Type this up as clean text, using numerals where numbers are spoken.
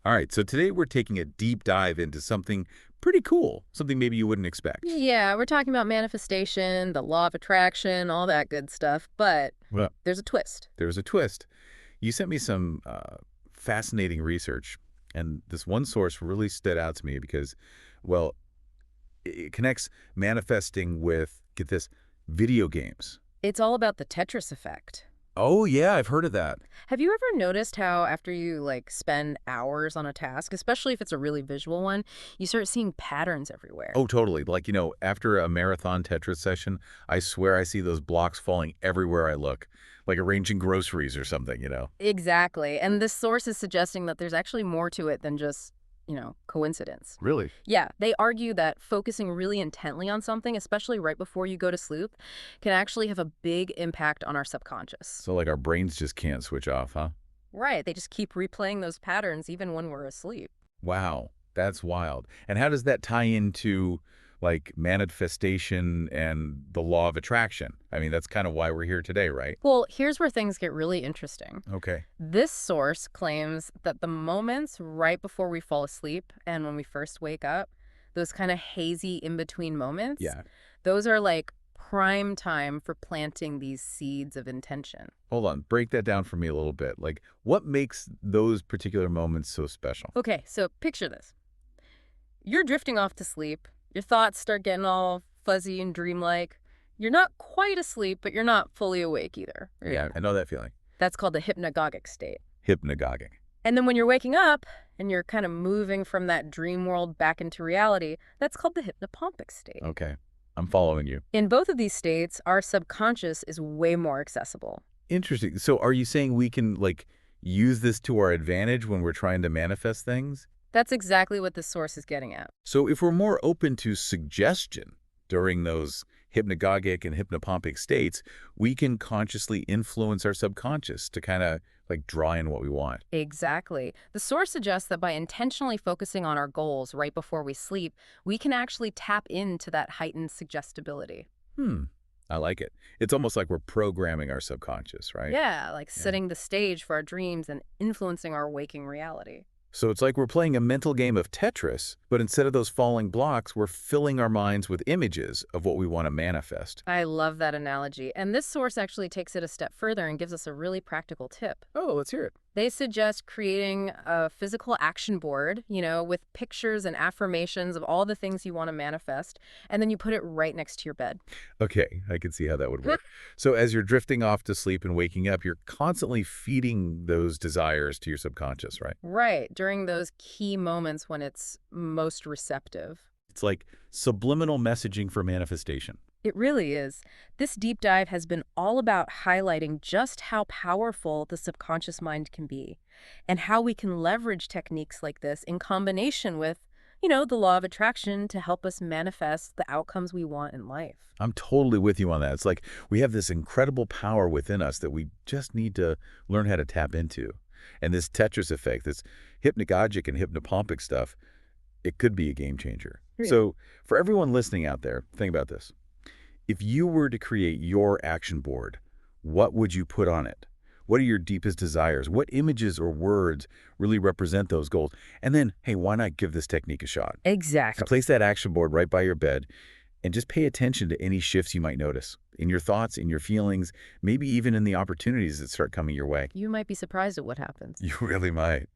All right, so today we're taking a deep dive into something pretty cool, something maybe you wouldn't expect. Yeah, we're talking about manifestation, the law of attraction, all that good stuff, but Well, there's a twist. there's a twist. You sent me some fascinating research, and this one source really stood out to me because, well, it connects manifesting with, get this, video games. It's all about the Tetris Effect. Oh, yeah, I've heard of that. Have you ever noticed how after you spend hours on a task, especially if it's a really visual one, you start seeing patterns everywhere? Oh, totally. Like, after a marathon Tetris session, I swear I see those blocks falling everywhere I look, like arranging groceries or something. Exactly. And this source is suggesting that there's actually more to it than just, coincidence. Really? Yeah, they argue that focusing really intently on something, especially right before you go to sleep, can actually have a big impact on our subconscious. So, like, our brains just can't switch off, huh? Right, they just keep replaying those patterns even when we're asleep. Wow, that's wild. And how does that tie into, like, manifestation and the law of attraction? I mean, that's kind of why we're here today, right? Well, here's where things get really interesting. Okay. This source claims that the moments right before we fall asleep and when we first wake up, those kind of hazy in-between moments, Yeah. those are like prime time for planting these seeds of intention. Hold on. Break that down for me a little bit. Like, what makes those particular moments so special? Okay, so picture this. You're drifting off to sleep. Your thoughts start getting all fuzzy and dreamlike. You're not quite asleep, but you're not fully awake either. Yeah, I know that feeling. That's called the hypnagogic state. Hypnagogic. And then when you're waking up and you're kind of moving from that dream world back into reality, that's called the hypnopompic state. Okay. I'm following you. In both of these states, our subconscious is way more accessible. Interesting. So are you saying we can, like, use this to our advantage when we're trying to manifest things? That's exactly what this source is getting at. So if we're more open to suggestion during those hypnagogic and hypnopompic states, we can consciously influence our subconscious to kind of like draw in what we want. Exactly. The source suggests that by intentionally focusing on our goals right before we sleep, we can actually tap into that heightened suggestibility. Hmm. I like it. It's almost like we're programming our subconscious, right? Yeah, like Yeah. setting the stage for our dreams and influencing our waking reality. So it's like we're playing a mental game of Tetris, but instead of those falling blocks, we're filling our minds with images of what we want to manifest. I love that analogy. And this source actually takes it a step further and gives us a really practical tip. Oh, let's hear it. They suggest creating a physical action board, with pictures and affirmations of all the things you want to manifest, and then you put it right next to your bed. Okay, I can see how that would work. So as you're drifting off to sleep and waking up, you're constantly feeding those desires to your subconscious, right? Right, during those key moments when it's most receptive. It's like subliminal messaging for manifestation. It really is. This deep dive has been all about highlighting just how powerful the subconscious mind can be and how we can leverage techniques like this in combination with, the law of attraction to help us manifest the outcomes we want in life. I'm totally with you on that. It's like we have this incredible power within us that we just need to learn how to tap into. And this Tetris effect, this hypnagogic and hypnopompic stuff, it could be a game changer. Yeah. So for everyone listening out there, think about this. If you were to create your action board, what would you put on it? What are your deepest desires? What images or words really represent those goals? And then, hey, why not give this technique a shot? So Exactly. place that action board right by your bed and just pay attention to any shifts you might notice in your thoughts, in your feelings, maybe even in the opportunities that start coming your way. You might be surprised at what happens. You really might.